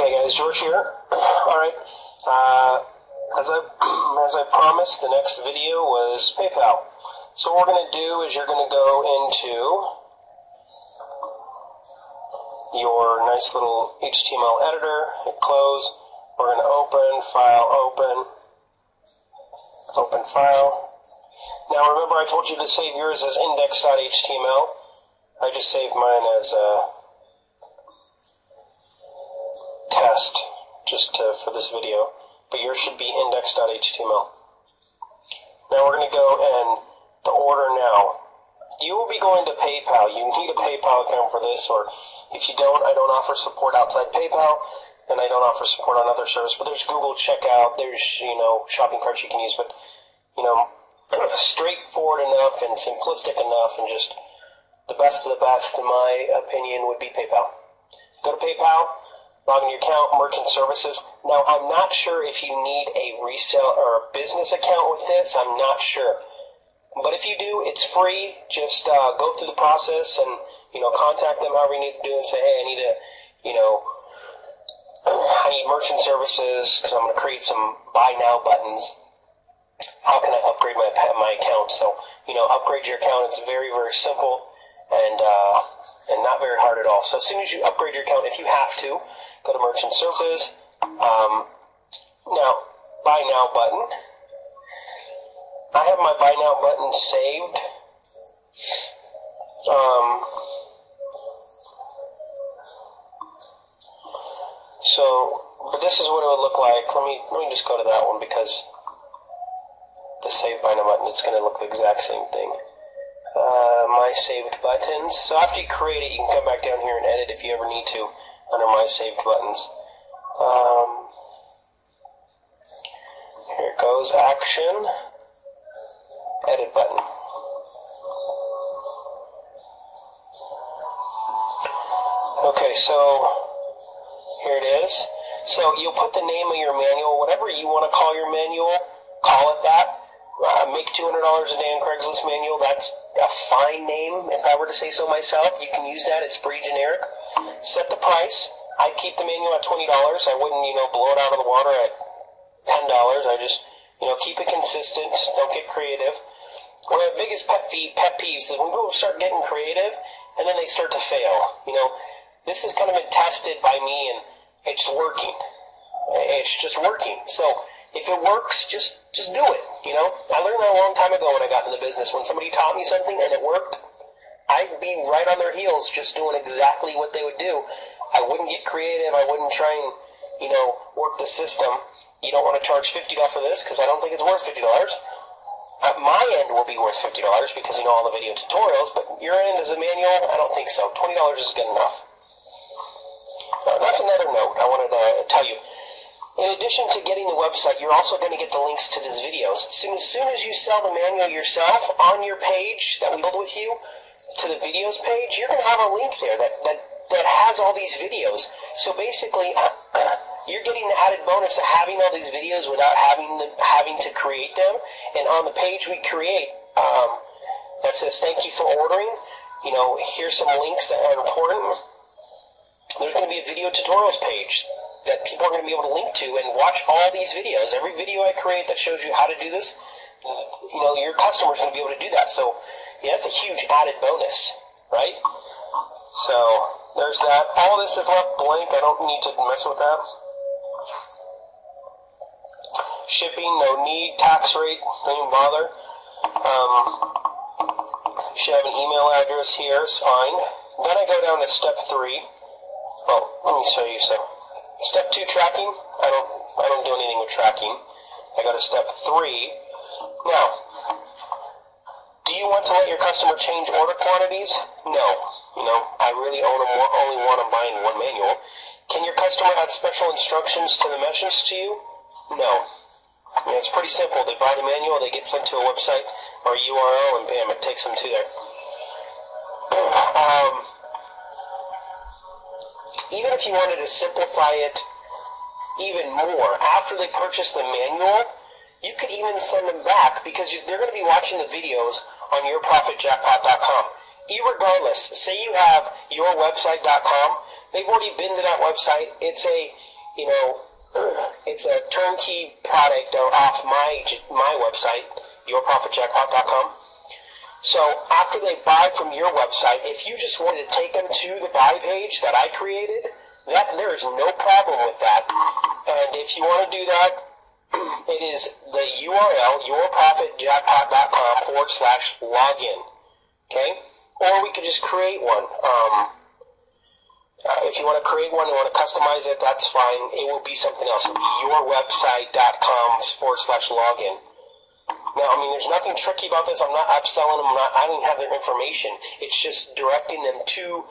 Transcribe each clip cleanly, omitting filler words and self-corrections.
Hey guys, George here. Alright, as I promised, the next video was PayPal. So what we're going to do is you're going to go into your nice little HTML editor, hit close. We're going to open, file, open file. Now remember I told you to save yours as index.html. I just saved mine as test for this video, but yours should be index.html. Now we're going to go and the order now. You will be going to PayPal. You need a PayPal account for this, or if you don't, I don't offer support outside PayPal, and I don't offer support on other services, but there's Google Checkout, there's, shopping carts you can use, but, straightforward enough and simplistic enough and just the best of the best, in my opinion, would be PayPal. Go to PayPal, log in your account, merchant services. Now, I'm not sure if you need a resale or a business account with this. I'm not sure. But if you do, it's free. Just go through the process and, contact them however you need to do and say, hey, I need I need merchant services because I'm going to create some buy now buttons. How can I upgrade my account? So, upgrade your account. It's very, very simple and not very hard at all. So as soon as you upgrade your account, if you have to, go to merchant services. Now, buy now button. I have my buy now button saved. But this is what it would look like. Let me just go to that one because the save buy now button, it's going to look the exact same thing. My saved buttons. So after you create it, you can come back down here and edit if you ever need to under my saved buttons. Here it goes, action, edit button. Okay, so here it is. So you'll put the name of your manual, whatever you want to call your manual, call it that. Make $200 a day on Craigslist manual. That's a fine name if I were to say so myself. You can use that. It's pretty generic. Set the price. I'd keep the manual at $20. I wouldn't, blow it out of the water at $10. I just, keep it consistent. Don't get creative. One of the biggest pet peeves is when people start getting creative and then they start to fail. This has kind of been tested by me and it's working. It's just working. So if it works, just do it. I learned that a long time ago when I got into the business. When somebody taught me something and it worked, I'd be right on their heels just doing exactly what they would do. I wouldn't get creative. I wouldn't try and, work the system. You don't want to charge $50 for this because I don't think it's worth $50. At my end will be worth $50 because all the video tutorials, but your end as a manual, I don't think so. $20 is good enough. That's another note I wanted to tell you. In addition to getting the website, you're also going to get the links to these videos. As soon as you sell the manual yourself on your page that we build with you to the videos page, you're going to have a link there that has all these videos. So basically, you're getting the added bonus of having all these videos without having to create them. And on the page we create that says thank you for ordering, here's some links that are important. There's going to be a video tutorials page that people are going to be able to link to and watch all these videos. Every video I create that shows you how to do this, your customer's going to be able to do that. So, yeah, that's a huge added bonus, right? So, there's that. All this is left blank. I don't need to mess with that. Shipping, no need. Tax rate, don't even bother. You should have an email address here. It's fine. Then I go down to step 3. Oh, let me show you some. Step 2, tracking. I don't do anything with tracking. I go to step 3. Now, do you want to let your customer change order quantities? No. I really only want them buying one manual. Can your customer add special instructions to the message to you? No. It's pretty simple. They buy the manual, they get sent to a website or a URL, and bam, it takes them to there. Even if you wanted to simplify it even more, after they purchase the manual, you could even send them back because they're going to be watching the videos on yourprofitjackpot.com. Irregardless, say you have yourwebsite.com, they've already been to that website. It's a it's a turnkey product off my website, yourprofitjackpot.com. So after they buy from your website, if you just wanted to take them to the buy page that I created, there is no problem with that. And if you want to do that, it is the URL, yourprofitjackpot.com/login. Okay? Or we could just create one. If you want to create one and want to customize it, that's fine. It will be something else. It will be yourwebsite.com/login. Now, there's nothing tricky about this. I'm not upselling them. I don't have their information. It's just directing them to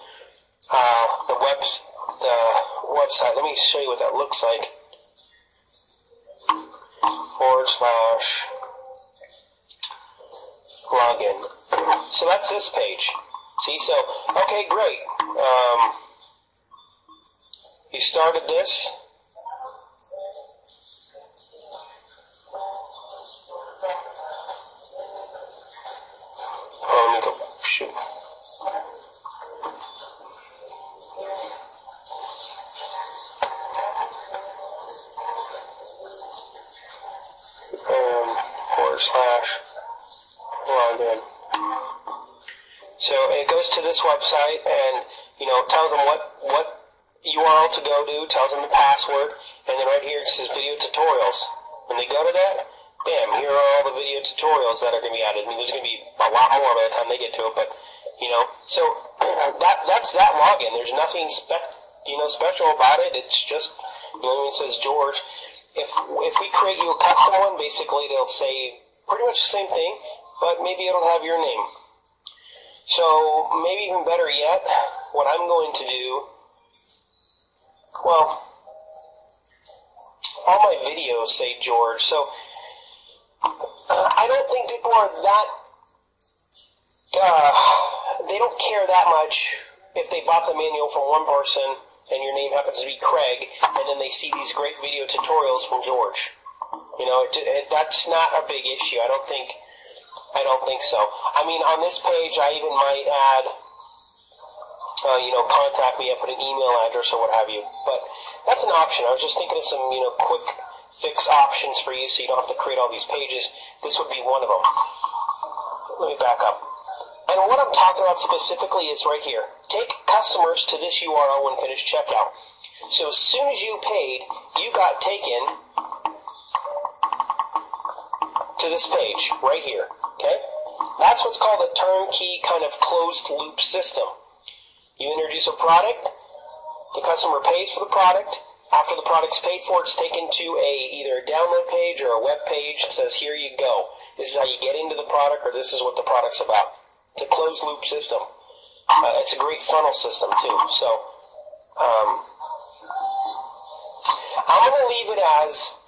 the website. Let me show you what that looks like. /login. So that's this page. See, so, okay, great. You started this. Oh, let me go, shoot. /login. So it goes to this website and, tells them what URL to go to, tells them the password, and then right here it says video tutorials. When they go to that, bam, here are all the video tutorials that are going to be added. There's going to be a lot more by the time they get to it, but, so that's that login. There's nothing special about it. It's just, it says George. If we create you a custom one, basically it'll say pretty much the same thing, but maybe it'll have your name. So maybe even better yet, what I'm going to do, well, all my videos say George, so I don't think people are that, they don't care that much if they bought the manual from one person and your name happens to be Craig, and then they see these great video tutorials from George. That's not a big issue. I don't think so. On this page, I even might add, contact me. I put an email address or what have you. But that's an option. I was just thinking of some, quick fix options for you so you don't have to create all these pages. This would be one of them. Let me back up. And what I'm talking about specifically is right here. Take customers to this URL when finished checkout. So as soon as you paid, you got taken to this page right here. Okay? That's what's called a turnkey kind of closed loop system. You introduce a product, the customer pays for the product. After the product's paid for, it's taken to either a download page or a web page that says, here you go. This is how you get into the product, or this is what the product's about. It's a closed loop system. It's a great funnel system too. So I'm going to leave it as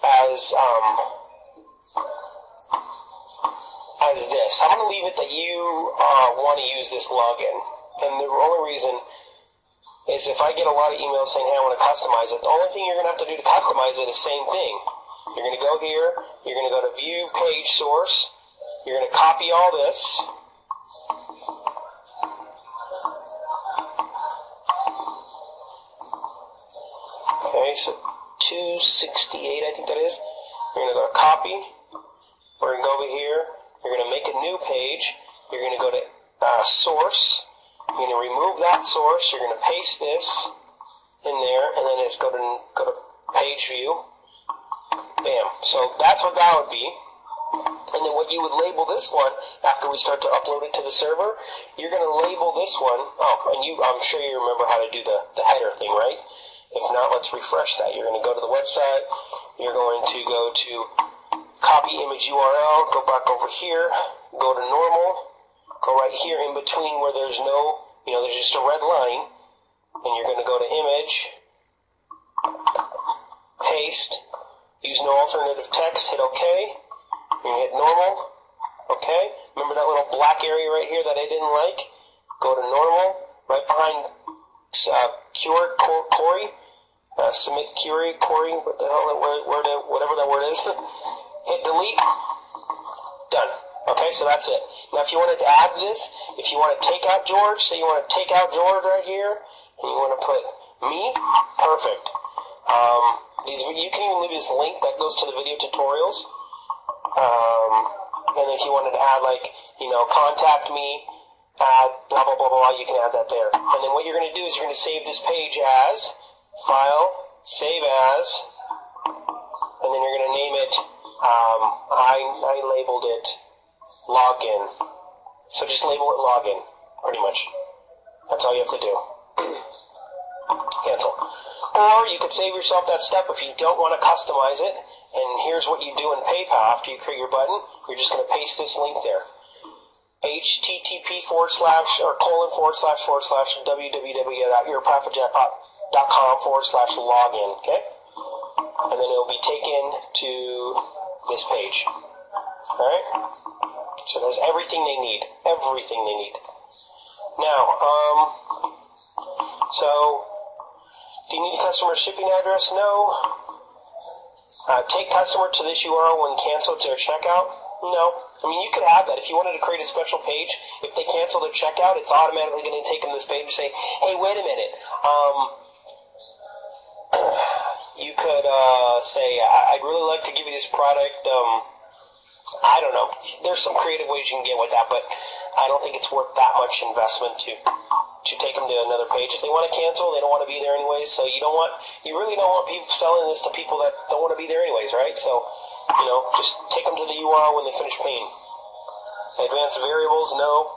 this. I'm going to leave it that you want to use this login. And the only reason is if I get a lot of emails saying, hey, I want to customize it, the only thing you're going to have to do to customize it is the same thing. You're going to go here, you're going to go to View Page Source, you're going to copy all this, okay, so 268, I think that is. You're going to go to Copy, we're going to go over here, you're going to make a new page, you're going to go to Source, you're going to remove that source, you're going to paste this in there, and then just go to Page View. Bam. So that's what that would be. And then what you would label this one, after we start to upload it to the server, you're going to label this one, and I'm sure you remember how to do the header thing, right? If not, let's refresh that. You're going to go to the website, you're going to go to Copy Image URL, go back over here, go to Normal, go right here in between where there's no, there's just a red line, and you're going to go to Image, Paste, use no alternative text, hit OK, you're going to hit Normal, OK, remember that little black area right here that I didn't like? Go to Normal, right behind Query, Submit Query, what the hell, whatever that word is, hit Delete, done. Okay, so that's it. Now, if you want to add this, if you want to take out George, say you want to take out George right here, and you want to put me, perfect. You can even leave this link that goes to the video tutorials. And if you wanted to add, like, contact me at blah, blah, blah, blah, you can add that there. And then what you're going to do is you're going to save this page as file, save as, and then you're going to name it, I labeled it login. So just label it login, pretty much. That's all you have to do. Cancel. Or you could save yourself that step if you don't want to customize it. And here's what you do in PayPal after you create your button. You're just going to paste this link there. http://www.yourprofitjackpot.com/login, okay? And then it'll be taken to this page. Alright? So there's everything they need. Everything they need. Now, so, do you need a customer shipping address? No. Take customer to this URL when canceled their checkout? No. I mean, you could have that. If you wanted to create a special page, if they cancel their checkout, it's automatically going to take them to this page and say, hey, wait a minute. You could say, I'd really like to give you this product. I don't know. There's some creative ways you can get with that, but I don't think it's worth that much investment to take them to another page. If they want to cancel, they don't want to be there anyways, so you really don't want people selling this to people that don't want to be there anyways, right? So, just take them to the URL when they finish paying. Advanced variables, no.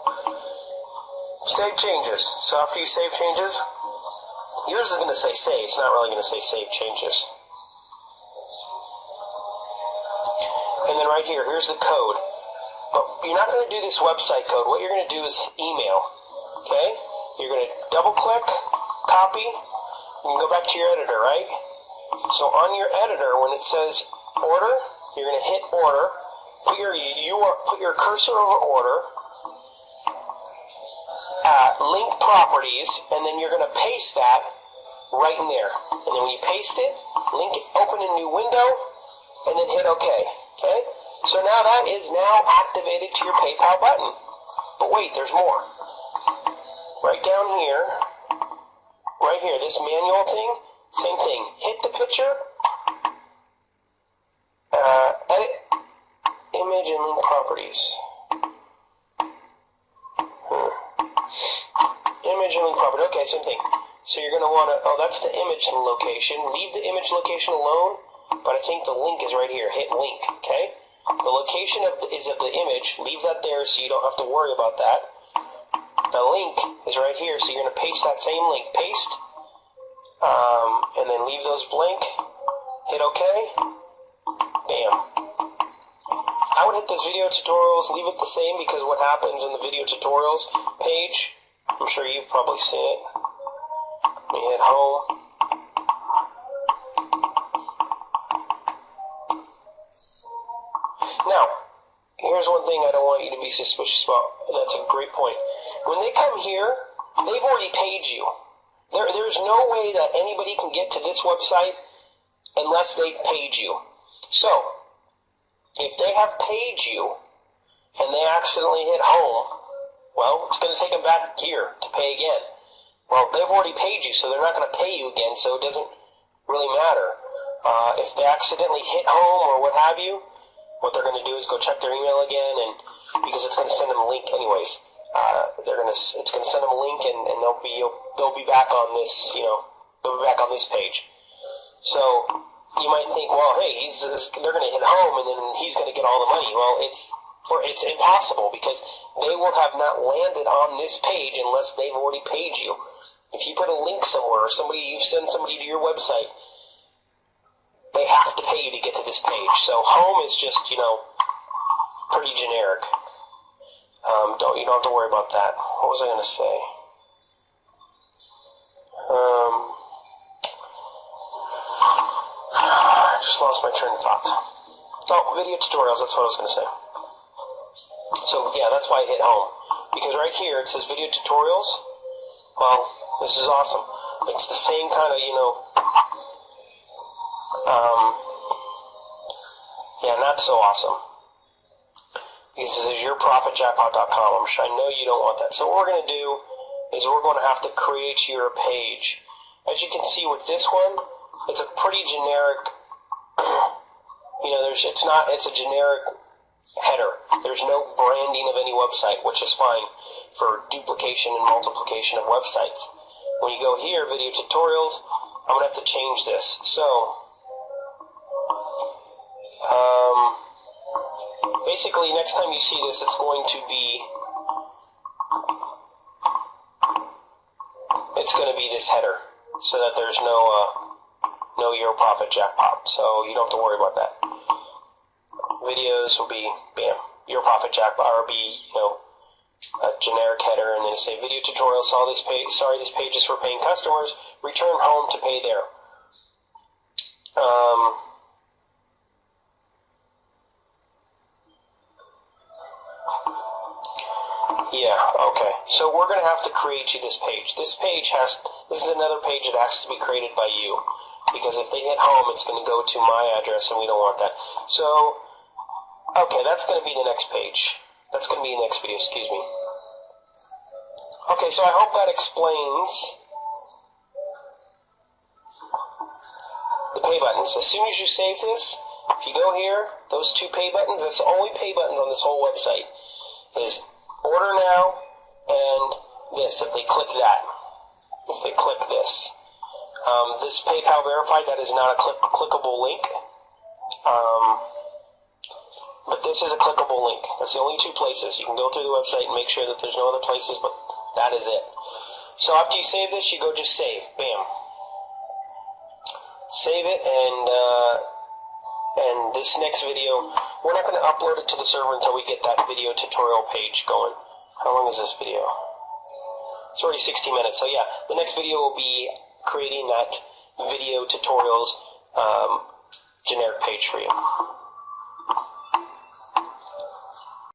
Save changes. So after you save changes, yours is going to say save. It's not really going to say save changes. And then right here, here's the code. But you're not going to do this website code. What you're going to do is email. Okay? You're going to double-click, copy, and go back to your editor, right? So on your editor, when it says order, you're going to hit order, put your cursor over order, link properties, and then you're going to paste that right in there. And then when you paste it, link it, open a new window, and then hit OK. Okay? So now that is now activated to your PayPal button. But wait, there's more. Right down here, right here, this manual thing, same thing. Hit the picture, edit, image and link properties. Image and link property, okay, same thing. So you're going to want to, that's the image location. Leave the image location alone, but I think the link is right here. Hit link, okay? The location is of the image. Leave that there so you don't have to worry about that. The link is right here, so you're going to paste that same link. Paste, and then leave those blank. Hit OK. Bam. I would hit this video tutorials, leave it the same, because what happens in the video tutorials page, I'm sure you've probably seen it. Let me hit home. Now, here's one thing I don't want you to be suspicious about, and that's a great point. When they come here, they've already paid you. There's no way that anybody can get to this website unless they've paid you. So, if they have paid you, and they accidentally hit home, well, it's going to take them back here to pay again. Well, they've already paid you, so they're not going to pay you again, so it doesn't really matter. If they accidentally hit home or what have you, what they're going to do is go check their email again, and because it's going to send them a link anyways. It's going to send them a link, and they'll be back on this, they'll be back on this page. So you might think, well, hey, they're going to hit home, and then he's going to get all the money. Well, it's impossible, because they will have not landed on this page unless they've already paid you. If you put a link somewhere, or you send somebody to your website, they have to pay you to get to this page. So home is just, pretty generic. You don't have to worry about that. What was I going to say? I just lost my train of thought. Oh, video tutorials, that's what I was going to say. So, yeah, that's why I hit home. Because right here, it says video tutorials. Well, this is awesome. It's the same kind of, not so awesome. Because this is yourprofitjackpot.com. I know you don't want that. So what we're going to do is we're going to have to create your page. As you can see with this one, it's a pretty generic, it's a generic header. There's no branding of any website, which is fine for duplication and multiplication of websites. When you go here, video tutorials, I'm going to have to change this. So, basically, next time you see this, it's going to be this header, so that there's no Euro Profit Jackpot. So you don't have to worry about that. Videos will be, bam, Euro Profit Jackpot, or be, a generic header, and then say video tutorial. Sorry, this page is for paying customers. Return home to pay there. Yeah, okay. So we're going to have to create you this page. This is another page that has to be created by you, because if they hit home, it's going to go to my address, and we don't want that. So, okay, that's going to be the next page. That's going to be the next video, excuse me. Okay, so I hope that explains the pay buttons. As soon as you save this, if you go here, those two pay buttons, that's the only pay buttons on this whole website, is order now and this, if they click that. If they click this. This PayPal verified, that is not a clickable link. But this is a clickable link. That's the only two places. You can go through the website and make sure that there's no other places, but that is it. So after you save this, you go just save. Bam. Save it, and this next video, we're not going to upload it to the server until we get that video tutorial page going. How long is this video? It's already 60 minutes. So yeah, the next video will be creating that video tutorials generic page for you.